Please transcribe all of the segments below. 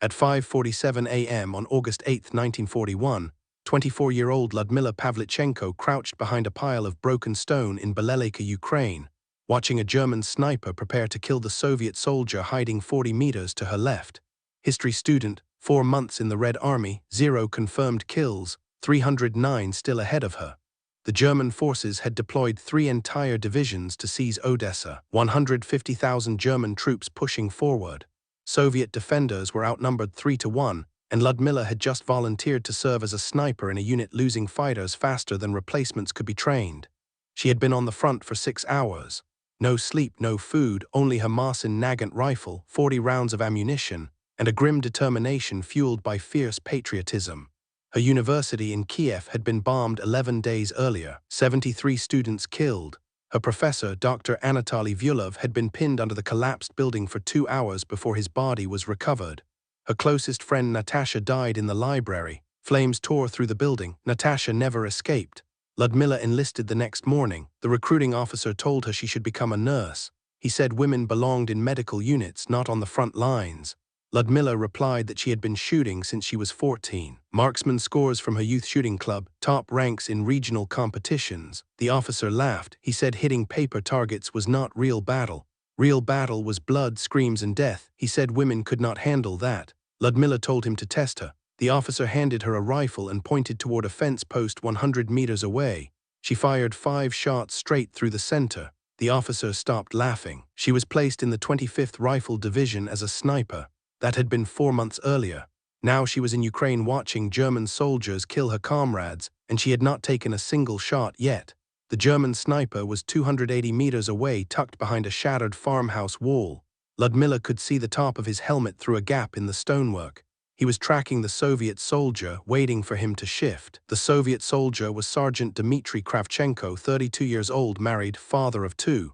At 5:47 a.m. on August 8, 1941, 24-year-old Lyudmila Pavlichenko crouched behind a pile of broken stone in Beleleka, Ukraine, watching a German sniper prepare to kill the Soviet soldier hiding 40 meters to her left. History student, 4 months in the Red Army, 0 confirmed kills, 309 still ahead of her. The German forces had deployed 3 entire divisions to seize Odessa, 150,000 German troops pushing forward. Soviet defenders were outnumbered 3-1, and Lyudmila had just volunteered to serve as a sniper in a unit losing fighters faster than replacements could be trained. She had been on the front for 6 hours. No sleep, no food, only her Marcin Nagant rifle, 40 rounds of ammunition, and a grim determination fueled by fierce patriotism. Her university in Kiev had been bombed 11 days earlier, 73 students killed. Her professor, Dr. Anatoly Vyulov, had been pinned under the collapsed building for 2 hours before his body was recovered. Her closest friend Natasha died in the library. Flames tore through the building. Natasha never escaped. Lyudmila enlisted the next morning. The recruiting officer told her she should become a nurse. He said women belonged in medical units, not on the front lines. Lyudmila replied that she had been shooting since she was 14. Marksman scores from her youth shooting club, top ranks in regional competitions. The officer laughed. He said hitting paper targets was not real battle. Real battle was blood, screams, and death. He said women could not handle that. Lyudmila told him to test her. The officer handed her a rifle and pointed toward a fence post 100 meters away. She fired 5 shots straight through the center. The officer stopped laughing. She was placed in the 25th Rifle Division as a sniper. That had been 4 months earlier. Now she was in Ukraine watching German soldiers kill her comrades, and she had not taken a single shot yet. The German sniper was 280 meters away, tucked behind a shattered farmhouse wall. Lyudmila could see the top of his helmet through a gap in the stonework. He was tracking the Soviet soldier, waiting for him to shift. The Soviet soldier was Sergeant Dmitry Kravchenko, 32 years old, married, father of 2.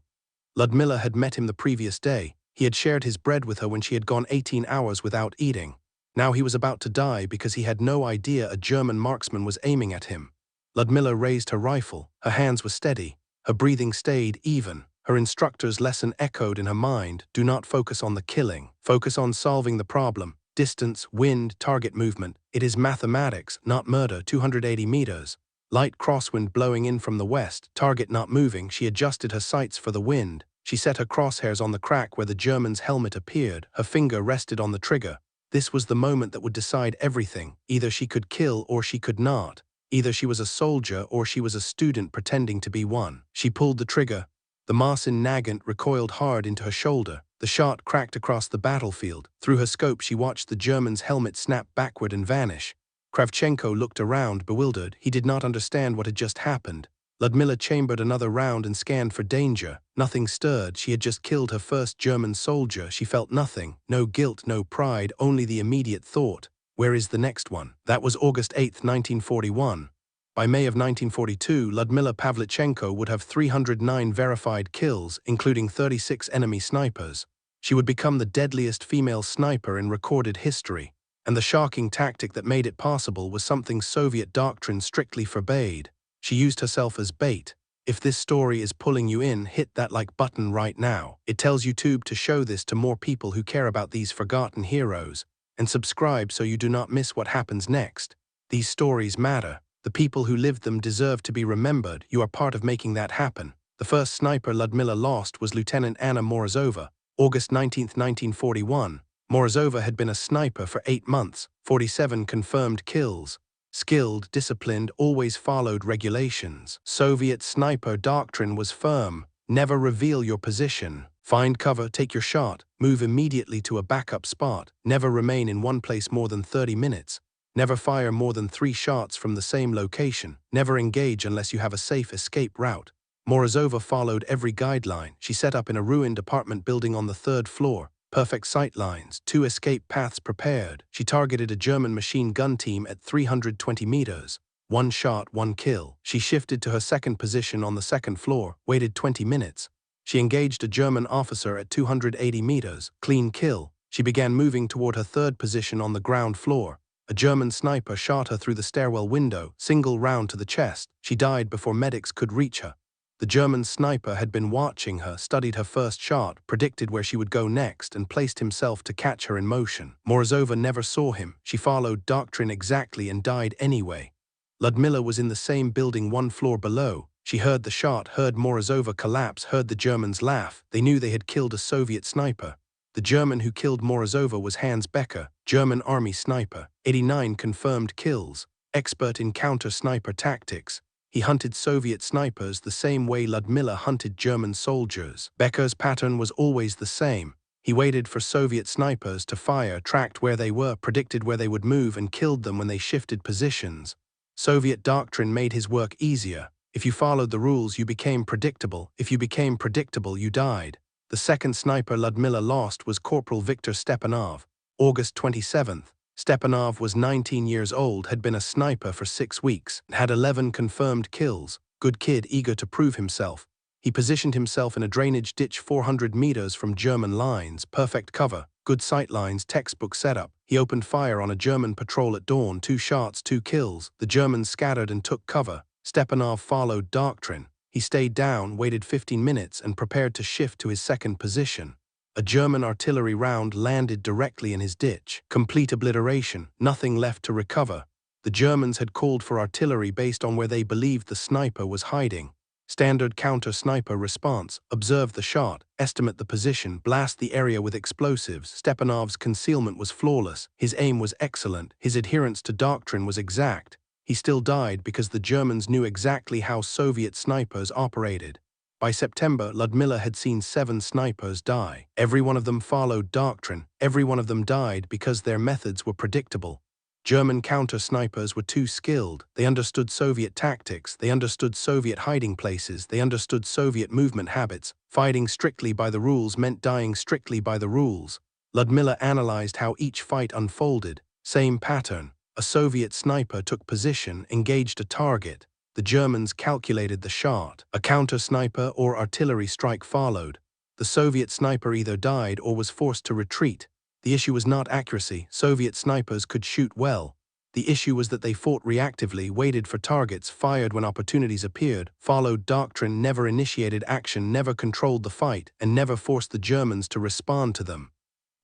Lyudmila had met him the previous day. He had shared his bread with her when she had gone 18 hours without eating. Now he was about to die because he had no idea a German marksman was aiming at him. Lyudmila raised her rifle. Her hands were steady. Her breathing stayed even. Her instructor's lesson echoed in her mind: do not focus on the killing. Focus on solving the problem. Distance, wind, target movement. It is mathematics, not murder. 280 meters. Light crosswind blowing in from the west. Target not moving. She adjusted her sights for the wind. She set her crosshairs on the crack where the German's helmet appeared. Her finger rested on the trigger. This was the moment that would decide everything. Either she could kill or she could not. Either she was a soldier or she was a student pretending to be one. She pulled the trigger. The Marcin Nagant recoiled hard into her shoulder. The shot cracked across the battlefield. Through her scope she watched the German's helmet snap backward and vanish. Kravchenko looked around, bewildered. He did not understand what had just happened. Lyudmila chambered another round and scanned for danger. Nothing stirred. She had just killed her first German soldier. She felt nothing. No guilt, no pride, only the immediate thought: where is the next one? That was August 8, 1941. By May of 1942, Lyudmila Pavlichenko would have 309 verified kills, including 36 enemy snipers. She would become the deadliest female sniper in recorded history. And the shocking tactic that made it possible was something Soviet doctrine strictly forbade. She used herself as bait. If this story is pulling you in, hit that like button right now. It tells YouTube to show this to more people who care about these forgotten heroes. And subscribe so you do not miss what happens next. These stories matter. The people who lived them deserve to be remembered. You are part of making that happen. The first sniper Lyudmila lost was Lieutenant Anna Morozova, August 19, 1941. Morozova had been a sniper for 8 months, 47 confirmed kills. Skilled, disciplined, always followed regulations. Soviet sniper doctrine was firm. Never reveal your position. Find cover, take your shot, move immediately to a backup spot. Never remain in one place more than 30 minutes. Never fire more than 3 shots from the same location. Never engage unless you have a safe escape route. Morozova followed every guideline. She set up in a ruined apartment building on the 3rd floor. Perfect sight lines, 2 escape paths prepared. She targeted a German machine gun team at 320 meters. 1 shot, 1 kill. She shifted to her second position on the 2nd floor, waited 20 minutes. She engaged a German officer at 280 meters, clean kill. She began moving toward her 3rd position on the ground floor. A German sniper shot her through the stairwell window, single round to the chest. She died before medics could reach her. The German sniper had been watching her, studied her first shot, predicted where she would go next, and placed himself to catch her in motion. Morozova never saw him. She followed doctrine exactly and died anyway. Lyudmila was in the same building one floor below. She heard the shot, heard Morozova collapse, heard the Germans laugh. They knew they had killed a Soviet sniper. The German who killed Morozova was Hans Becker, German army sniper. 89 confirmed kills, expert in counter-sniper tactics. He hunted Soviet snipers the same way Lyudmila hunted German soldiers. Becker's pattern was always the same. He waited for Soviet snipers to fire, tracked where they were, predicted where they would move, and killed them when they shifted positions. Soviet doctrine made his work easier. If you followed the rules, you became predictable. If you became predictable, you died. The second sniper Lyudmila lost was Corporal Viktor Stepanov. August 27th. Stepanov was 19 years old, had been a sniper for 6 weeks, had 11 confirmed kills. Good kid, eager to prove himself. He positioned himself in a drainage ditch 400 meters from German lines, perfect cover, good sight lines, textbook setup. He opened fire on a German patrol at dawn, 2 shots, 2 kills. The Germans scattered and took cover. Stepanov followed doctrine. He stayed down, waited 15 minutes, and prepared to shift to his second position. A German artillery round landed directly in his ditch. Complete obliteration, nothing left to recover. The Germans had called for artillery based on where they believed the sniper was hiding. Standard counter-sniper response: observe the shot, estimate the position, blast the area with explosives. Stepanov's concealment was flawless. His aim was excellent. His adherence to doctrine was exact. He still died because the Germans knew exactly how Soviet snipers operated. By September, Lyudmila had seen 7 snipers die. Every one of them followed doctrine. Every one of them died because their methods were predictable. German counter-snipers were too skilled. They understood Soviet tactics. They understood Soviet hiding places. They understood Soviet movement habits. Fighting strictly by the rules meant dying strictly by the rules. Lyudmila analyzed how each fight unfolded. Same pattern. A Soviet sniper took position, engaged a target. The Germans calculated the shot. A counter-sniper or artillery strike followed. The Soviet sniper either died or was forced to retreat. The issue was not accuracy. Soviet snipers could shoot well. The issue was that they fought reactively, waited for targets, fired when opportunities appeared, followed doctrine, never initiated action, never controlled the fight, and never forced the Germans to respond to them.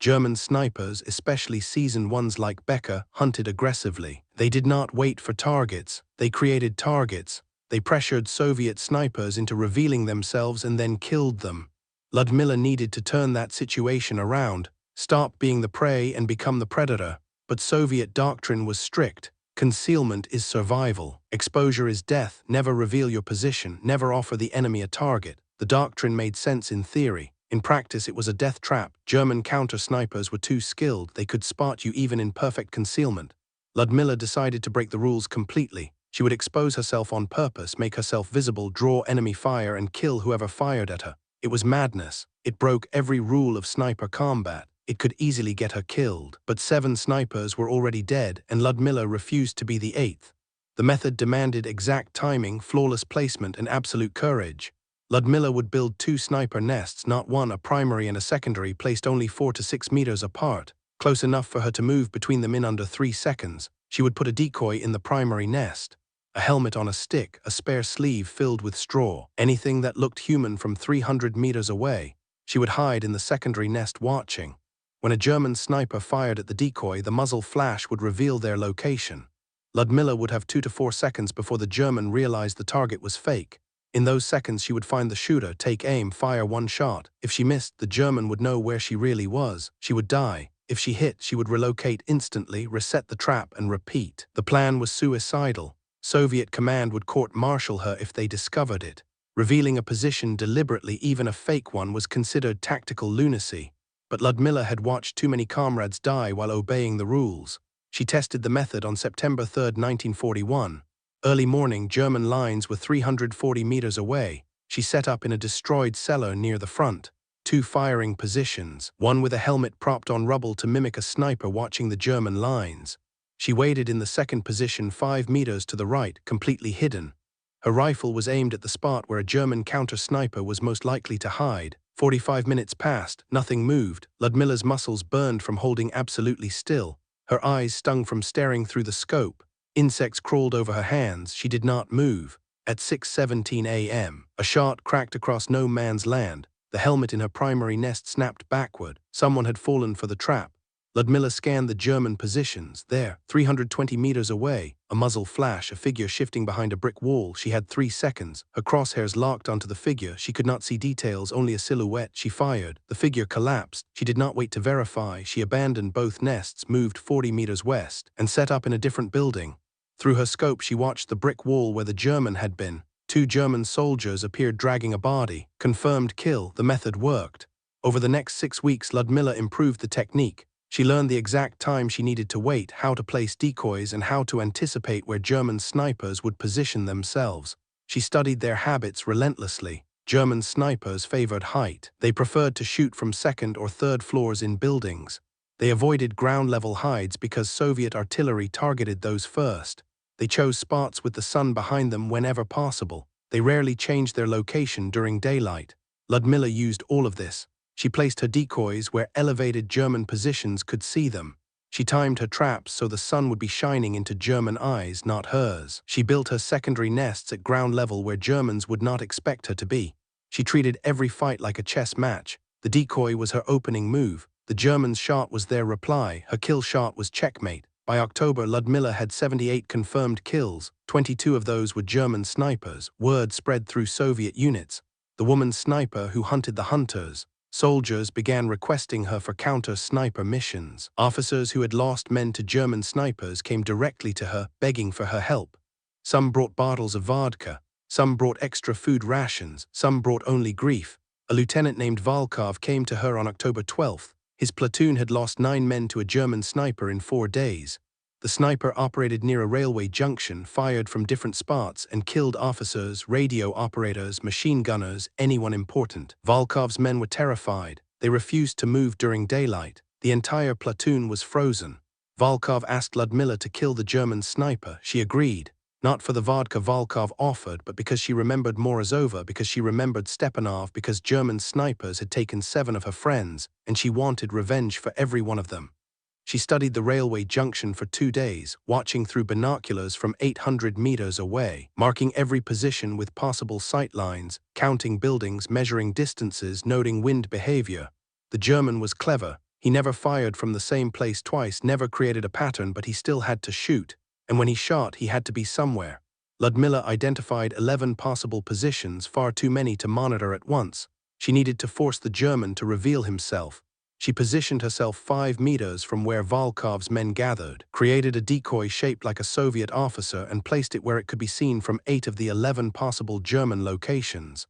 German snipers, especially seasoned ones like Becker, hunted aggressively. They did not wait for targets. They created targets. They pressured Soviet snipers into revealing themselves and then killed them. Lyudmila needed to turn that situation around, stop being the prey and become the predator. But Soviet doctrine was strict. Concealment is survival. Exposure is death. Never reveal your position. Never offer the enemy a target. The doctrine made sense in theory. In practice, it was a death trap. German counter-snipers were too skilled. They could spot you even in perfect concealment. Lyudmila decided to break the rules completely. She would expose herself on purpose, make herself visible, draw enemy fire, and kill whoever fired at her. It was madness. It broke every rule of sniper combat. It could easily get her killed. But 7 snipers were already dead, and Lyudmila refused to be the 8th. The method demanded exact timing, flawless placement, and absolute courage. Lyudmila would build 2 sniper nests, not one, a primary and a secondary, placed only 4 to 6 meters apart, close enough for her to move between them in under 3 seconds. She would put a decoy in the primary nest, a helmet on a stick, a spare sleeve filled with straw, anything that looked human from 300 meters away. She would hide in the secondary nest watching. When a German sniper fired at the decoy, the muzzle flash would reveal their location. Lyudmila would have 2 to 4 seconds before the German realized the target was fake. In those seconds, she would find the shooter, take aim, fire 1 shot. If she missed, the German would know where she really was. She would die. If she hit, she would relocate instantly, reset the trap, and repeat. The plan was suicidal. Soviet command would court-martial her if they discovered it. Revealing a position deliberately, even a fake one, was considered tactical lunacy. But Lyudmila had watched too many comrades die while obeying the rules. She tested the method on September 3, 1941. Early morning, German lines were 340 meters away. She set up in a destroyed cellar near the front. 2 firing positions, one with a helmet propped on rubble to mimic a sniper watching the German lines. She waited in the second position 5 meters to the right, completely hidden. Her rifle was aimed at the spot where a German counter-sniper was most likely to hide. 45 minutes passed, nothing moved. Lyudmila's muscles burned from holding absolutely still. Her eyes stung from staring through the scope. Insects crawled over her hands. She did not move. At 6:17 a.m., a shot cracked across no man's land. The helmet in her primary nest snapped backward. Someone had fallen for the trap. Lyudmila scanned the German positions. There, 320 meters away, a muzzle flash, a figure shifting behind a brick wall. She had 3 seconds. Her crosshairs locked onto the figure. She could not see details, only a silhouette. She fired. The figure collapsed. She did not wait to verify. She abandoned both nests, moved 40 meters west, and set up in a different building. Through her scope, she watched the brick wall where the German had been. 2 German soldiers appeared dragging a body. Confirmed kill. The method worked. Over the next 6 weeks, Lyudmila improved the technique. She learned the exact time she needed to wait, how to place decoys, and how to anticipate where German snipers would position themselves. She studied their habits relentlessly. German snipers favored height. They preferred to shoot from second or third floors in buildings. They avoided ground-level hides because Soviet artillery targeted those first. They chose spots with the sun behind them whenever possible. They rarely changed their location during daylight. Lyudmila used all of this. She placed her decoys where elevated German positions could see them. She timed her traps so the sun would be shining into German eyes, not hers. She built her secondary nests at ground level where Germans would not expect her to be. She treated every fight like a chess match. The decoy was her opening move. The German's shot was their reply. Her kill shot was checkmate. By October, Lyudmila had 78 confirmed kills. 22 of those were German snipers. Word spread through Soviet units. The woman sniper who hunted the hunters. Soldiers began requesting her for counter-sniper missions. Officers who had lost men to German snipers came directly to her, begging for her help. Some brought bottles of vodka. Some brought extra food rations. Some brought only grief. A lieutenant named Volkov came to her on October 12th. His platoon had lost 9 men to a German sniper in 4 days. The sniper operated near a railway junction, fired from different spots, and killed officers, radio operators, machine gunners, anyone important. Volkov's men were terrified. They refused to move during daylight. The entire platoon was frozen. Volkov asked Lyudmila to kill the German sniper. She agreed. Not for the vodka Volkov offered, but because she remembered Morozova, because she remembered Stepanov, because German snipers had taken 7 of her friends, and she wanted revenge for every one of them. She studied the railway junction for 2 days, watching through binoculars from 800 meters away, marking every position with possible sight lines, counting buildings, measuring distances, noting wind behavior. The German was clever. He never fired from the same place twice, never created a pattern, but he still had to shoot. And when he shot, he had to be somewhere. Lyudmila identified 11 possible positions, far too many to monitor at once. She needed to force the German to reveal himself. She positioned herself 5 meters from where Volkov's men gathered, created a decoy shaped like a Soviet officer, and placed it where it could be seen from 8 of the 11 possible German locations.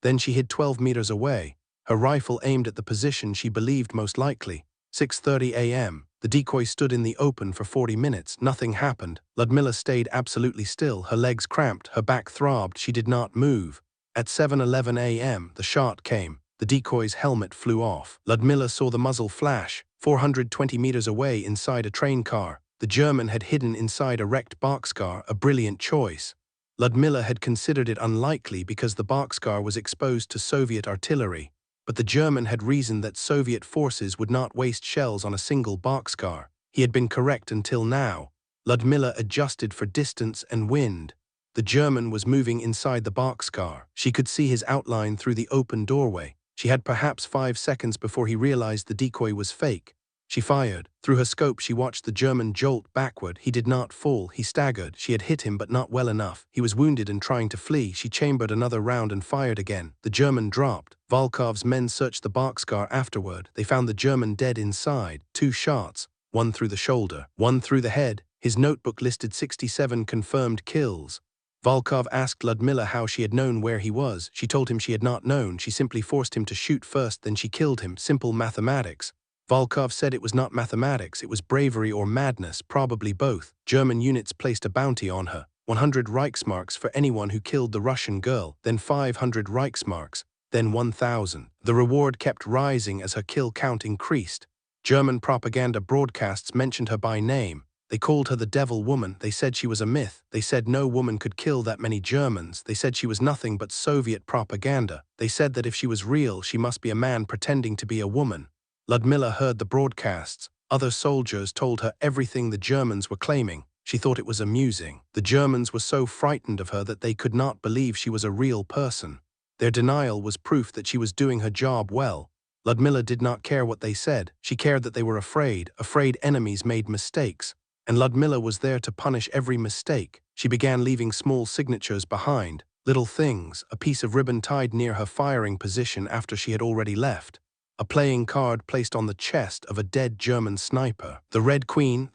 Then she hid 12 meters away, her rifle aimed at the position she believed most likely. 6:30 a.m. The decoy stood in the open for 40 minutes. Nothing happened. Lyudmila stayed absolutely still. Her legs cramped, her back throbbed. She did not move. At 7:11 a.m., the shot came. The decoy's helmet flew off. Lyudmila saw the muzzle flash, 420 meters away inside a train car. The German had hidden inside a wrecked boxcar, a brilliant choice. Lyudmila had considered it unlikely because the boxcar was exposed to Soviet artillery. But the German had reasoned that Soviet forces would not waste shells on a single boxcar. He had been correct until now. Lyudmila adjusted for distance and wind. The German was moving inside the boxcar. She could see his outline through the open doorway. She had perhaps 5 seconds before he realized the decoy was fake. She fired. Through her scope, she watched the German jolt backward. He did not fall. He staggered. She had hit him, but not well enough. He was wounded and trying to flee. She chambered another round and fired again. The German dropped. Volkov's men searched the boxcar afterward. They found the German dead inside. 2 shots. 1 through the shoulder, 1 through the head. His notebook listed 67 confirmed kills. Volkov asked Lyudmila how she had known where he was. She told him she had not known. She simply forced him to shoot first, then she killed him. Simple mathematics. Volkov said it was not mathematics, it was bravery or madness, probably both. German units placed a bounty on her. 100 Reichsmarks for anyone who killed the Russian girl, then 500 Reichsmarks, then 1,000. The reward kept rising as her kill count increased. German propaganda broadcasts mentioned her by name. They called her the Devil Woman. They said she was a myth. They said no woman could kill that many Germans. They said she was nothing but Soviet propaganda. They said that if she was real, she must be a man pretending to be a woman. Lyudmila heard the broadcasts. Other soldiers told her everything the Germans were claiming. She thought it was amusing. The Germans were so frightened of her that they could not believe she was a real person. Their denial was proof that she was doing her job well. Lyudmila did not care what they said. She cared that they were afraid enemies made mistakes. And Lyudmila was there to punish every mistake. She began leaving small signatures behind, little things, a piece of ribbon tied near her firing position after she had already left, a playing card placed on the chest of a dead German sniper. The Red Queen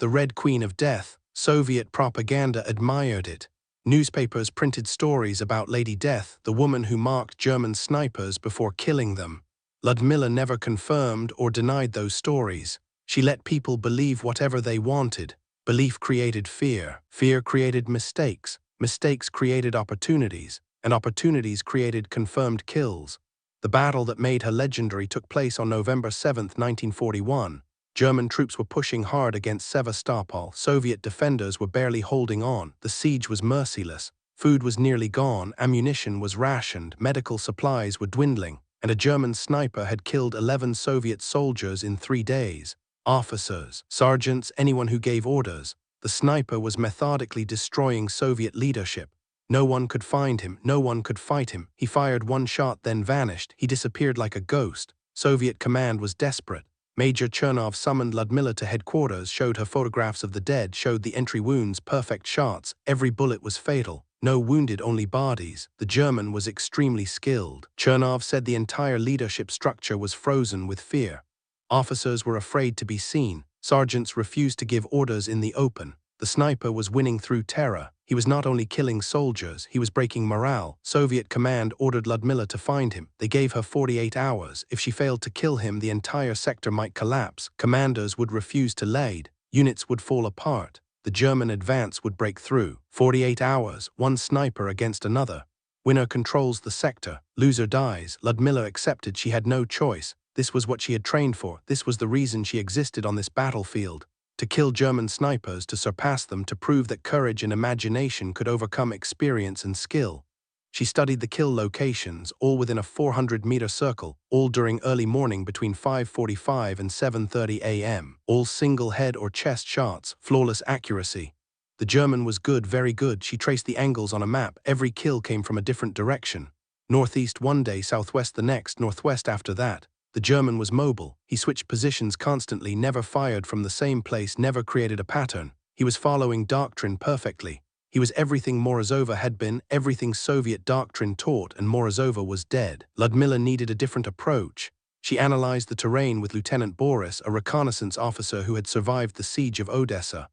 of Death. Soviet propaganda admired it. Newspapers printed stories about Lady Death, the woman who marked German snipers before killing them. Lyudmila never confirmed or denied those stories. She let people believe whatever they wanted. Belief created fear. Fear created mistakes. Mistakes created opportunities. And opportunities created confirmed kills. The battle that made her legendary took place on November 7, 1941. German troops were pushing hard against Sevastopol. Soviet defenders were barely holding on. The siege was merciless. Food was nearly gone, ammunition was rationed, medical supplies were dwindling, and a German sniper had killed 11 Soviet soldiers in 3 days. Officers, sergeants, anyone who gave orders. The sniper was methodically destroying Soviet leadership. No one could find him, no one could fight him. He fired one shot, then vanished. He disappeared like a ghost. Soviet command was desperate. Major Chernov summoned Lyudmila to headquarters, showed her photographs of the dead, showed the entry wounds, perfect shots. Every bullet was fatal. No wounded, only bodies. The German was extremely skilled. Chernov said the entire leadership structure was frozen with fear. Officers were afraid to be seen. Sergeants refused to give orders in the open. The sniper was winning through terror. He was not only killing soldiers, he was breaking morale. Soviet command ordered Lyudmila to find him. They gave her 48 hours. If she failed to kill him, the entire sector might collapse. Commanders would refuse to lead. Units would fall apart. The German advance would break through. 48 hours, one sniper against another. Winner controls the sector. Loser dies. Lyudmila accepted she had no choice. This was what she had trained for. This was the reason she existed on this battlefield. To kill German snipers, to surpass them, to prove that courage and imagination could overcome experience and skill. She studied the kill locations, all within a 400-meter circle, all during early morning between 5:45 and 7:30 a.m. All single head or chest shots, flawless accuracy. The German was good, very good. She traced the angles on a map. Every kill came from a different direction. Northeast one day, southwest the next, northwest after that. The German was mobile. He switched positions constantly, never fired from the same place, never created a pattern. He was following doctrine perfectly. He was everything Morozova had been, everything Soviet doctrine taught, and Morozova was dead. Lyudmila needed a different approach. She analyzed the terrain with Lieutenant Boris, a reconnaissance officer who had survived the siege of Odessa.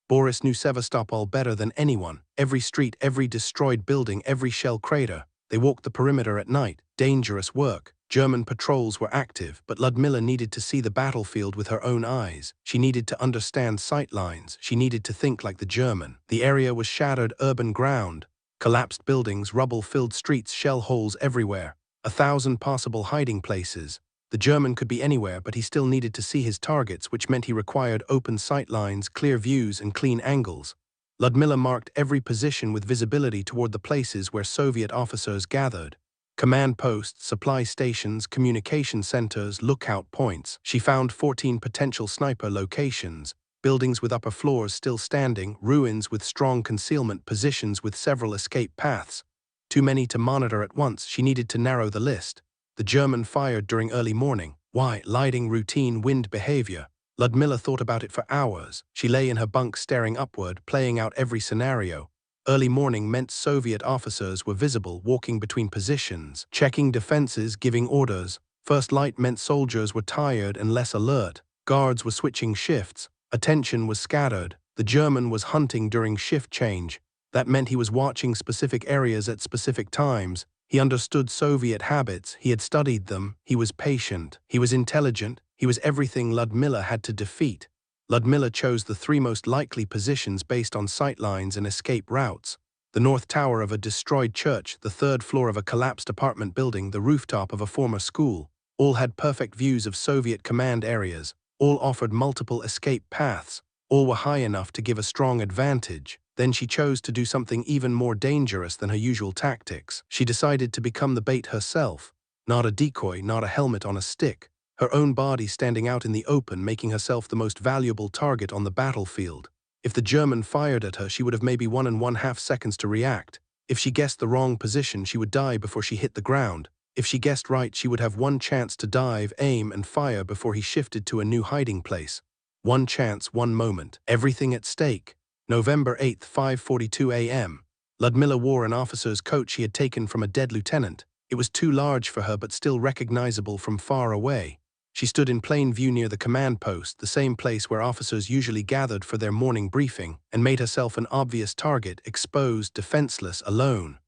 Boris knew Sevastopol better than anyone. Every street, every destroyed building, every shell crater. They walked the perimeter at night. Dangerous work. German patrols were active, but Lyudmila needed to see the battlefield with her own eyes. She needed to understand sight lines. She needed to think like the German. The area was shattered urban ground. Collapsed buildings, rubble-filled streets, shell holes everywhere. 1,000 possible hiding places. The German could be anywhere, but he still needed to see his targets, which meant he required open sight lines, clear views, and clean angles. Lyudmila marked every position with visibility toward the places where Soviet officers gathered. Command posts, supply stations, communication centers, lookout points. She found 14 potential sniper locations, buildings with upper floors still standing, ruins with strong concealment, positions with several escape paths. Too many to monitor at once. She needed to narrow the list. The German fired during early morning. Why? Lighting, routine, wind behavior. Lyudmila thought about it for hours. She lay in her bunk staring upward, playing out every scenario. Early morning meant Soviet officers were visible, walking between positions, checking defenses, giving orders. First light meant soldiers were tired and less alert. Guards were switching shifts. Attention was scattered. The German was hunting during shift change. That meant he was watching specific areas at specific times. He understood Soviet habits. He had studied them. He was patient. He was intelligent. He was everything Lyudmila had to defeat. Lyudmila chose the 3 most likely positions based on sightlines and escape routes. The north tower of a destroyed church, the 3rd floor of a collapsed apartment building, the rooftop of a former school. All had perfect views of Soviet command areas. All offered multiple escape paths. All were high enough to give a strong advantage. Then she chose to do something even more dangerous than her usual tactics. She decided to become the bait herself. Not a decoy, not a helmet on a stick. Her own body standing out in the open, making herself the most valuable target on the battlefield. If the German fired at her, she would have maybe 1.5 seconds to react. If she guessed the wrong position, she would die before she hit the ground. If she guessed right, she would have one chance to dive, aim, and fire before he shifted to a new hiding place. One chance, one moment. Everything at stake. November 8, 5:42 a.m. Lyudmila wore an officer's coat she had taken from a dead lieutenant. It was too large for her but still recognizable from far away. She stood in plain view near the command post, the same place where officers usually gathered for their morning briefing, and made herself an obvious target, exposed, defenseless, alone.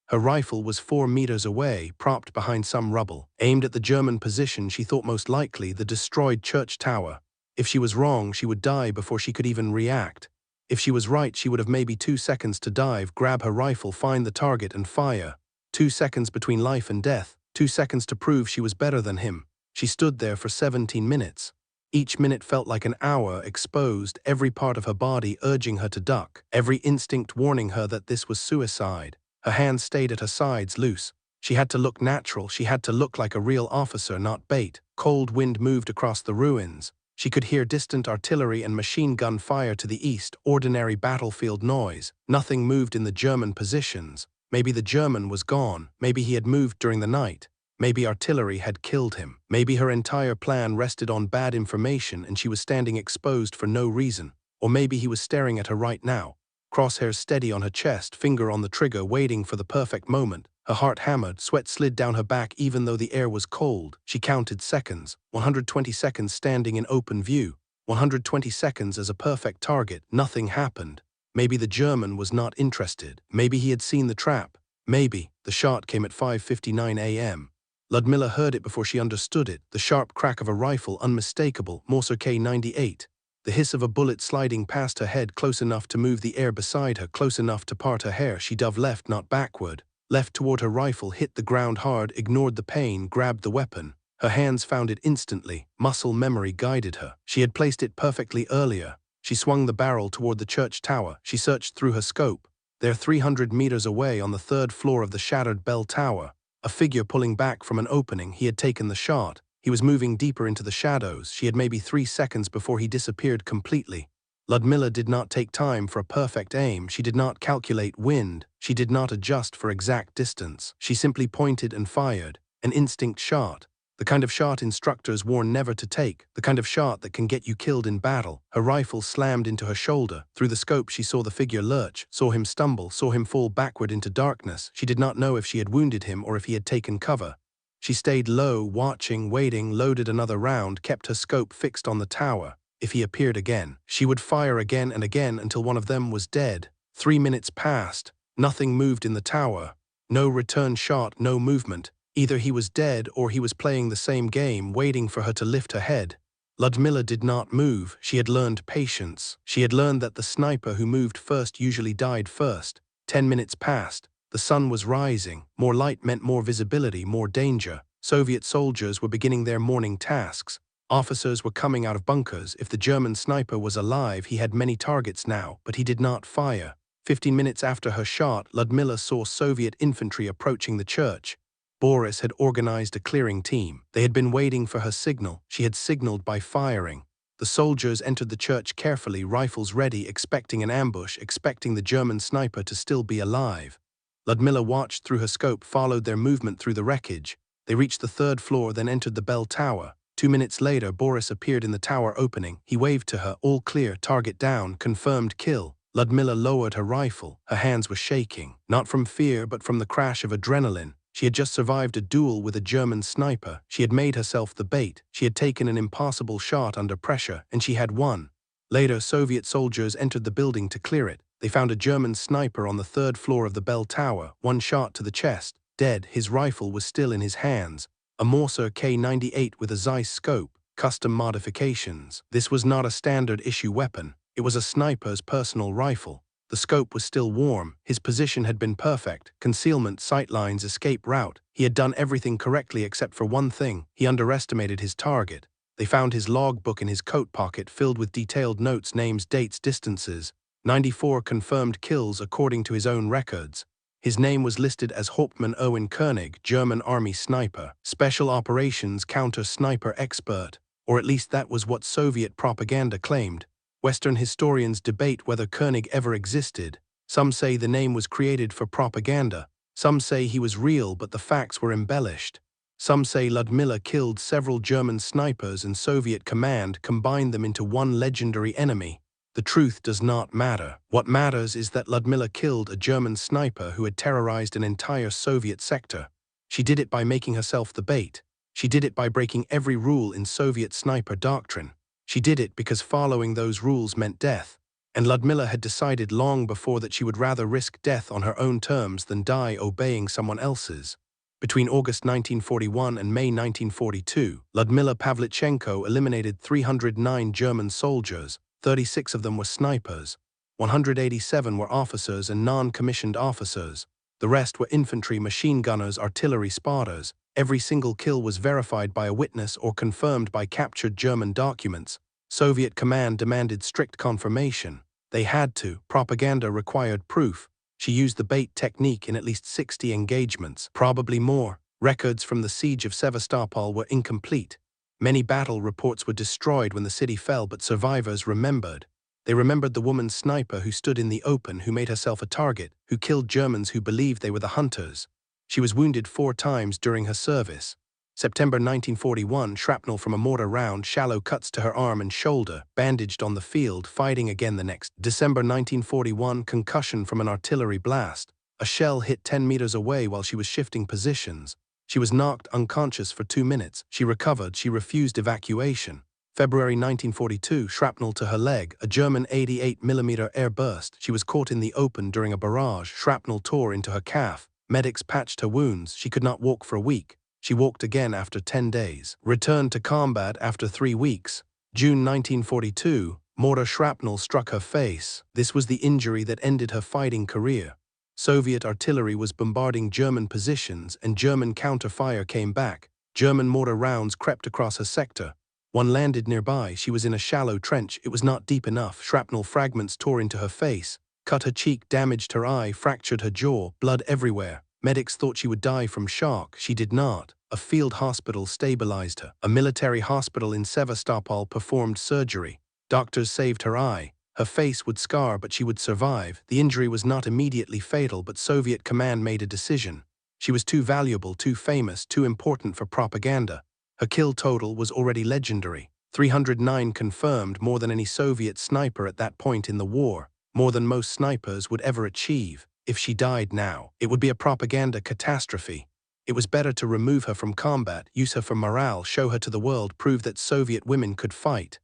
Her rifle was 4 meters away, propped behind some rubble, aimed at the German position she thought most likely, the destroyed church tower. If she was wrong, she would die before she could even react. If she was right, she would have maybe 2 seconds to dive, grab her rifle, find the target, and fire. 2 seconds between life and death, 2 seconds to prove she was better than him. She stood there for 17 minutes. Each minute felt like an hour, exposed, every part of her body urging her to duck, every instinct warning her that this was suicide. Her hands stayed at her sides, loose. She had to look natural, she had to look like a real officer, not bait. Cold wind moved across the ruins. She could hear distant artillery and machine gun fire to the east, ordinary battlefield noise. Nothing moved in the German positions. Maybe the German was gone, maybe he had moved during the night. Maybe artillery had killed him. Maybe her entire plan rested on bad information and she was standing exposed for no reason. Or maybe he was staring at her right now. Crosshairs steady on her chest, finger on the trigger, waiting for the perfect moment. Her heart hammered, sweat slid down her back even though the air was cold. She counted seconds, 120 seconds standing in open view. 120 seconds as a perfect target. Nothing happened. Maybe the German was not interested. Maybe he had seen the trap. Maybe. The shot came at 5:59 a.m. Lyudmila heard it before she understood it, the sharp crack of a rifle, unmistakable, Morse K98. The hiss of a bullet sliding past her head, close enough to move the air beside her, close enough to part her hair. She dove left, not backward. Left toward her rifle, hit the ground hard, ignored the pain, grabbed the weapon. Her hands found it instantly. Muscle memory guided her. She had placed it perfectly earlier. She swung the barrel toward the church tower. She searched through her scope. There, 300 meters away on the 3rd floor of the shattered bell tower, a figure pulling back from an opening. He had taken the shot. He was moving deeper into the shadows. She had maybe 3 seconds before he disappeared completely. Lyudmila did not take time for a perfect aim. She did not calculate wind. She did not adjust for exact distance. She simply pointed and fired. An instinct shot. The kind of shot instructors warn never to take. The kind of shot that can get you killed in battle. Her rifle slammed into her shoulder. Through the scope she saw the figure lurch, saw him stumble, saw him fall backward into darkness. She did not know if she had wounded him or if he had taken cover. She stayed low, watching, waiting, loaded another round, kept her scope fixed on the tower. If he appeared again, she would fire again and again until one of them was dead. 3 minutes passed. Nothing moved in the tower. No return shot, no movement. Either he was dead or he was playing the same game, waiting for her to lift her head. Lyudmila did not move. She had learned patience. She had learned that the sniper who moved first usually died first. 10 minutes passed. The sun was rising. More light meant more visibility, more danger. Soviet soldiers were beginning their morning tasks. Officers were coming out of bunkers. If the German sniper was alive, he had many targets now, but he did not fire. 15 minutes after her shot, Lyudmila saw Soviet infantry approaching the church. Boris had organized a clearing team. They had been waiting for her signal. She had signaled by firing. The soldiers entered the church carefully, rifles ready, expecting an ambush, expecting the German sniper to still be alive. Lyudmila watched through her scope, followed their movement through the wreckage. They reached the 3rd floor, then entered the bell tower. 2 minutes later, Boris appeared in the tower opening. He waved to her, all clear, target down, confirmed kill. Lyudmila lowered her rifle. Her hands were shaking, not from fear but from the crash of adrenaline. She had just survived a duel with a German sniper. She had made herself the bait. She had taken an impossible shot under pressure, and she had won. Later, Soviet soldiers entered the building to clear it. They found a German sniper on the 3rd floor of the bell tower, one shot to the chest, dead. His rifle was still in his hands. A Morse K98 with a Zeiss scope, custom modifications. This was not a standard issue weapon. It was a sniper's personal rifle. The scope was still warm. His position had been perfect. Concealment, sightlines, escape route. He had done everything correctly except for one thing. He underestimated his target. They found his logbook in his coat pocket filled with detailed notes, names, dates, distances. 94 confirmed kills according to his own records. His name was listed as Hauptmann Erwin Koenig, German Army sniper, special operations counter-sniper expert, or at least that was what Soviet propaganda claimed. Western historians debate whether Koenig ever existed. Some say the name was created for propaganda. Some say he was real but the facts were embellished. Some say Lyudmila killed several German snipers and Soviet command combined them into one legendary enemy. The truth does not matter. What matters is that Lyudmila killed a German sniper who had terrorized an entire Soviet sector. She did it by making herself the bait. She did it by breaking every rule in Soviet sniper doctrine. She did it because following those rules meant death. And Lyudmila had decided long before that she would rather risk death on her own terms than die obeying someone else's. Between August 1941 and May 1942, Lyudmila Pavlichenko eliminated 309 German soldiers. 36 of them were snipers. 187 were officers and non-commissioned officers. The rest were infantry, machine gunners, artillery spotters. Every single kill was verified by a witness or confirmed by captured German documents. Soviet command demanded strict confirmation. They had to. Propaganda required proof. She used the bait technique in at least 60 engagements, probably more. Records from the siege of Sevastopol were incomplete. Many battle reports were destroyed when the city fell, but survivors remembered. They remembered the woman sniper who stood in the open, who made herself a target, who killed Germans who believed they were the hunters. She was wounded 4 times during her service. September 1941, shrapnel from a mortar round, shallow cuts to her arm and shoulder, bandaged on the field, fighting again the next. December 1941, concussion from an artillery blast. A shell hit 10 meters away while she was shifting positions. She was knocked unconscious for 2 minutes. She recovered. She refused evacuation. February 1942, shrapnel to her leg, a German 88mm air burst. She was caught in the open during a barrage. Shrapnel tore into her calf. Medics patched her wounds. She could not walk for a week. She walked again after 10 days. Returned to combat after 3 weeks. June 1942, mortar shrapnel struck her face. This was the injury that ended her fighting career. Soviet artillery was bombarding German positions and German counter-fire came back. German mortar rounds crept across her sector. One landed nearby. She was in a shallow trench. It was not deep enough. Shrapnel fragments tore into her face, cut her cheek, damaged her eye, fractured her jaw, blood everywhere. Medics thought she would die from shock. She did not. A field hospital stabilized her. A military hospital in Sevastopol performed surgery. Doctors saved her eye. Her face would scar, but she would survive. The injury was not immediately fatal, but Soviet command made a decision. She was too valuable, too famous, too important for propaganda. Her kill total was already legendary. 309 confirmed, more than any Soviet sniper at that point in the war, more than most snipers would ever achieve. If she died now, it would be a propaganda catastrophe. It was better to remove her from combat, use her for morale, show her to the world, prove that Soviet women could fight.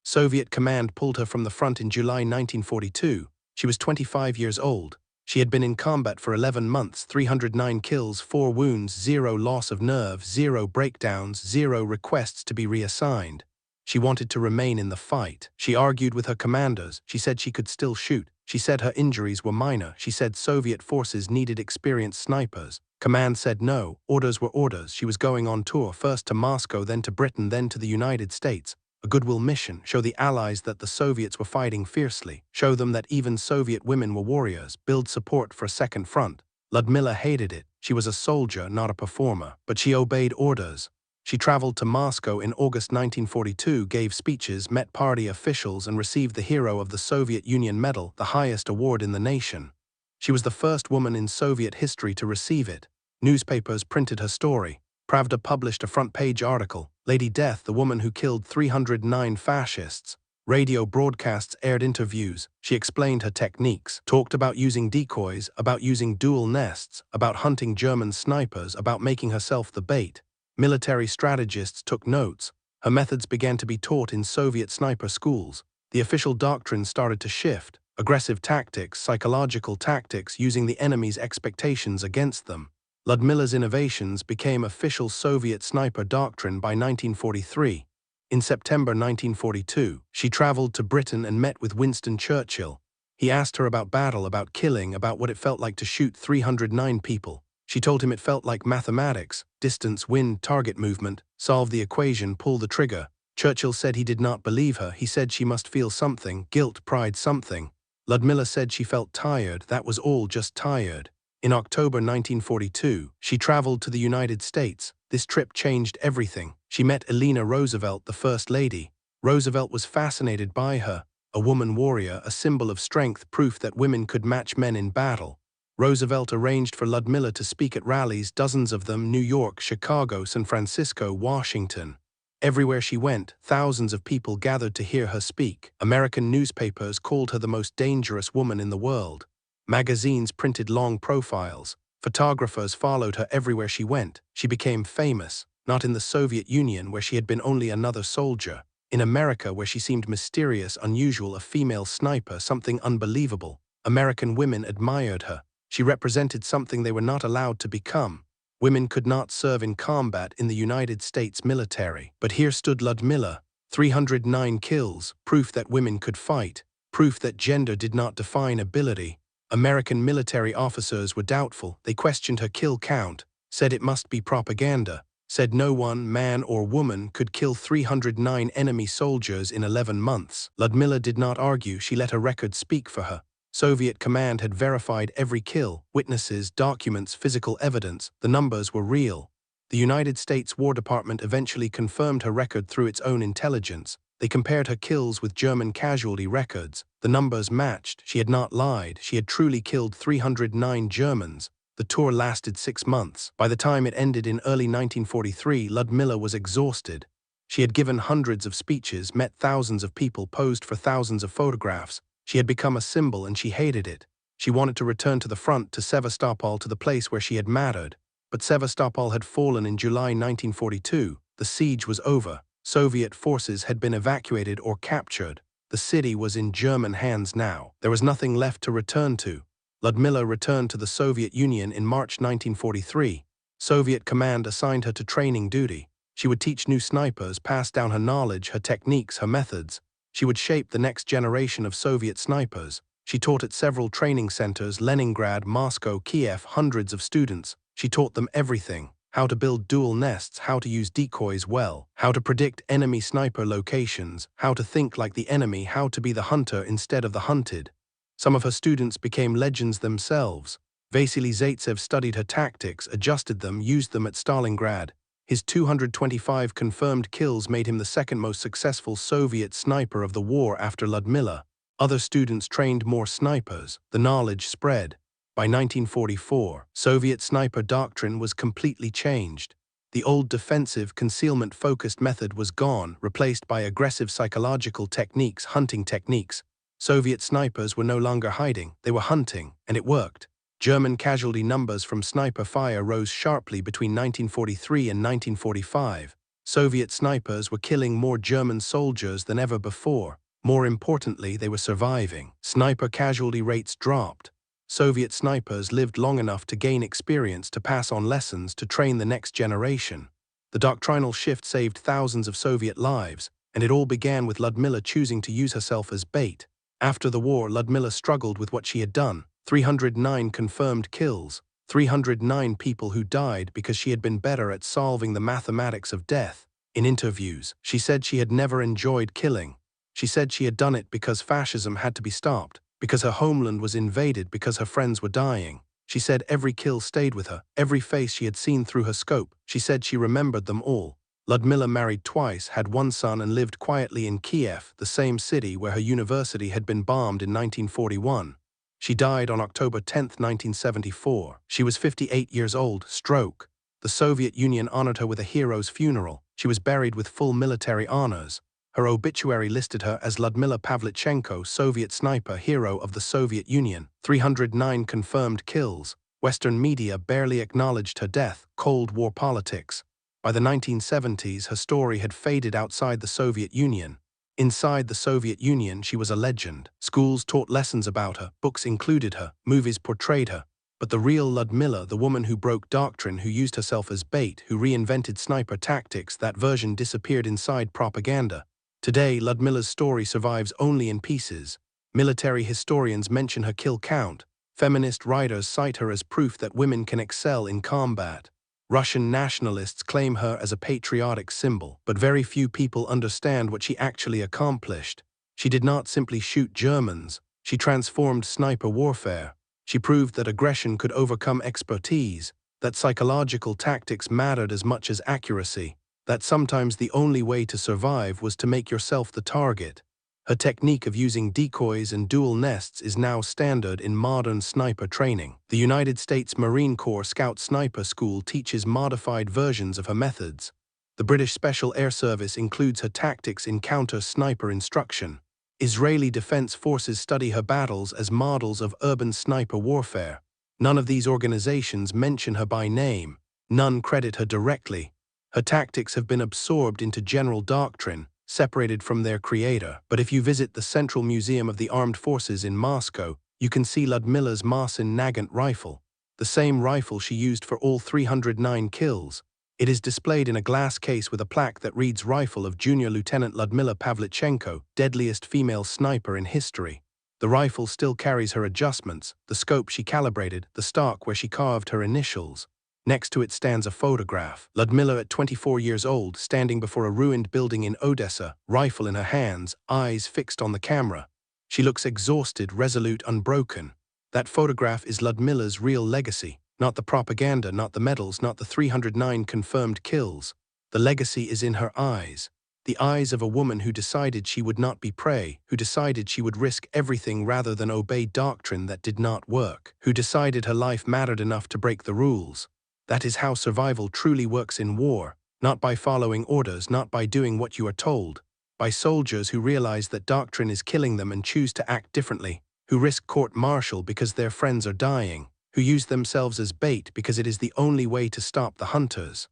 Soviet command pulled her from the front in July 1942. She was 25 years old. She had been in combat for 11 months, 309 kills, 4 wounds, 0 loss of nerve, 0 breakdowns, 0 requests to be reassigned. She wanted to remain in the fight. She argued with her commanders. She said she could still shoot. She said her injuries were minor. She said Soviet forces needed experienced snipers. Command said no. Orders were orders. She was going on tour, first to Moscow, then to Britain, then to the United States. A goodwill mission, show the Allies that the Soviets were fighting fiercely, show them that even Soviet women were warriors, build support for a second front. Lyudmila hated it. She was a soldier, not a performer, but she obeyed orders. She traveled to Moscow in August 1942, gave speeches, met party officials, and received the Hero of the Soviet Union Medal, the highest award in the nation. She was the first woman in Soviet history to receive it. Newspapers printed her story. Pravda published a front-page article, Lady Death, the woman who killed 309 fascists. Radio broadcasts aired interviews. She explained her techniques, talked about using decoys, about using dual nests, about hunting German snipers, about making herself the bait. Military strategists took notes. Her methods began to be taught in Soviet sniper schools. The official doctrine started to shift. Aggressive tactics, psychological tactics, using the enemy's expectations against them. Lyudmila's innovations became official Soviet sniper doctrine by 1943. In September 1942, she traveled to Britain and met with Winston Churchill. He asked her about battle, about killing, about what it felt like to shoot 309 people. She told him it felt like mathematics, distance, wind, target movement, solve the equation, pull the trigger. Churchill said he did not believe her. He said she must feel something, guilt, pride, something. Lyudmila said she felt tired, that was all, just tired. In October 1942, she traveled to the United States. This trip changed everything. She met Eleanor Roosevelt, the First Lady. Roosevelt was fascinated by her. A woman warrior, a symbol of strength, proof that women could match men in battle. Roosevelt arranged for Lyudmila to speak at rallies, dozens of them, New York, Chicago, San Francisco, Washington. Everywhere she went, thousands of people gathered to hear her speak. American newspapers called her the most dangerous woman in the world. Magazines printed long profiles. Photographers followed her everywhere she went. She became famous, not in the Soviet Union where she had been only another soldier. In America where she seemed mysterious, unusual, a female sniper, something unbelievable. American women admired her. She represented something they were not allowed to become. Women could not serve in combat in the United States military. But here stood Lyudmila, 309 kills, proof that women could fight, proof that gender did not define ability. American military officers were doubtful. They questioned her kill count, said it must be propaganda, said no one, man or woman, could kill 309 enemy soldiers in 11 months. Lyudmila did not argue. She let her record speak for her. Soviet command had verified every kill, witnesses, documents, physical evidence. The numbers were real. The United States War Department eventually confirmed her record through its own intelligence. They compared her kills with German casualty records. The numbers matched. She had not lied. She had truly killed 309 Germans. The tour lasted 6 months. By the time it ended in early 1943, Lyudmila was exhausted. She had given hundreds of speeches, met thousands of people, posed for thousands of photographs. She had become a symbol and she hated it. She wanted to return to the front, to Sevastopol, to the place where she had mattered. But Sevastopol had fallen in July 1942. The siege was over. Soviet forces had been evacuated or captured. The city was in German hands now. There was nothing left to return to. Lyudmila returned to the Soviet Union in March 1943. Soviet command assigned her to training duty. She would teach new snipers, pass down her knowledge, her techniques, her methods. She would shape the next generation of Soviet snipers. She taught at several training centers, Leningrad, Moscow, Kiev, hundreds of students. She taught them everything: how to build dual nests, how to use decoys well, how to predict enemy sniper locations, how to think like the enemy, how to be the hunter instead of the hunted. Some of her students became legends themselves. Vasily Zaitsev studied her tactics, adjusted them, used them at Stalingrad. His 225 confirmed kills made him the second most successful Soviet sniper of the war after Lyudmila. Other students trained more snipers. The knowledge spread. By 1944, Soviet sniper doctrine was completely changed. The old defensive, concealment-focused method was gone, replaced by aggressive psychological techniques, hunting techniques. Soviet snipers were no longer hiding, they were hunting, and it worked. German casualty numbers from sniper fire rose sharply between 1943 and 1945. Soviet snipers were killing more German soldiers than ever before. More importantly, they were surviving. Sniper casualty rates dropped. Soviet snipers lived long enough to gain experience, to pass on lessons, to train the next generation. The doctrinal shift saved thousands of Soviet lives, and it all began with Lyudmila choosing to use herself as bait. After the war, Lyudmila struggled with what she had done. 309 confirmed kills, 309 people who died because she had been better at solving the mathematics of death. In interviews, she said she had never enjoyed killing. She said she had done it because fascism had to be stopped, because her homeland was invaded, because her friends were dying. She said every kill stayed with her, every face she had seen through her scope. She said she remembered them all. Lyudmila married twice, had one son, and lived quietly in Kiev, the same city where her university had been bombed in 1941. She died on October 10, 1974. She was 58 years old, stroke. The Soviet Union honored her with a hero's funeral. She was buried with full military honors. Her obituary listed her as Lyudmila Pavlichenko, Soviet sniper, hero of the Soviet Union. 309 confirmed kills. Western media barely acknowledged her death. Cold War politics. By the 1970s, her story had faded outside the Soviet Union. Inside the Soviet Union, she was a legend. Schools taught lessons about her, books included her, movies portrayed her. But the real Lyudmila, the woman who broke doctrine, who used herself as bait, who reinvented sniper tactics, that version disappeared inside propaganda. Today, Lyudmila's story survives only in pieces. Military historians mention her kill count. Feminist writers cite her as proof that women can excel in combat. Russian nationalists claim her as a patriotic symbol, but very few people understand what she actually accomplished. She did not simply shoot Germans. She transformed sniper warfare. She proved that aggression could overcome expertise, that psychological tactics mattered as much as accuracy, that sometimes the only way to survive was to make yourself the target. Her technique of using decoys and dual nests is now standard in modern sniper training. The United States Marine Corps Scout Sniper School teaches modified versions of her methods. The British Special Air Service includes her tactics in counter-sniper instruction. Israeli Defense Forces study her battles as models of urban sniper warfare. None of these organizations mention her by name. None credit her directly. Her tactics have been absorbed into general doctrine, separated from their creator. But if you visit the Central Museum of the Armed Forces in Moscow, you can see Lyudmila's Marcin Nagant rifle, the same rifle she used for all 309 kills. It is displayed in a glass case with a plaque that reads "Rifle of Junior Lieutenant Lyudmila Pavlichenko, deadliest female sniper in history." The rifle still carries her adjustments, the scope she calibrated, the stock where she carved her initials. Next to it stands a photograph. Lyudmila, at 24 years old, standing before a ruined building in Odessa, rifle in her hands, eyes fixed on the camera. She looks exhausted, resolute, unbroken. That photograph is Lyudmila's real legacy. Not the propaganda, not the medals, not the 309 confirmed kills. The legacy is in her eyes. The eyes of a woman who decided she would not be prey, who decided she would risk everything rather than obey doctrine that did not work, who decided her life mattered enough to break the rules. That is how survival truly works in war, not by following orders, not by doing what you are told, by soldiers who realize that doctrine is killing them and choose to act differently, who risk court-martial because their friends are dying, who use themselves as bait because it is the only way to stop the hunters.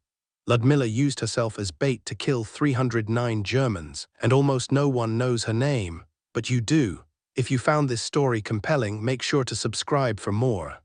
Lyudmila used herself as bait to kill 309 Germans, and almost no one knows her name, but you do. If you found this story compelling, make sure to subscribe for more.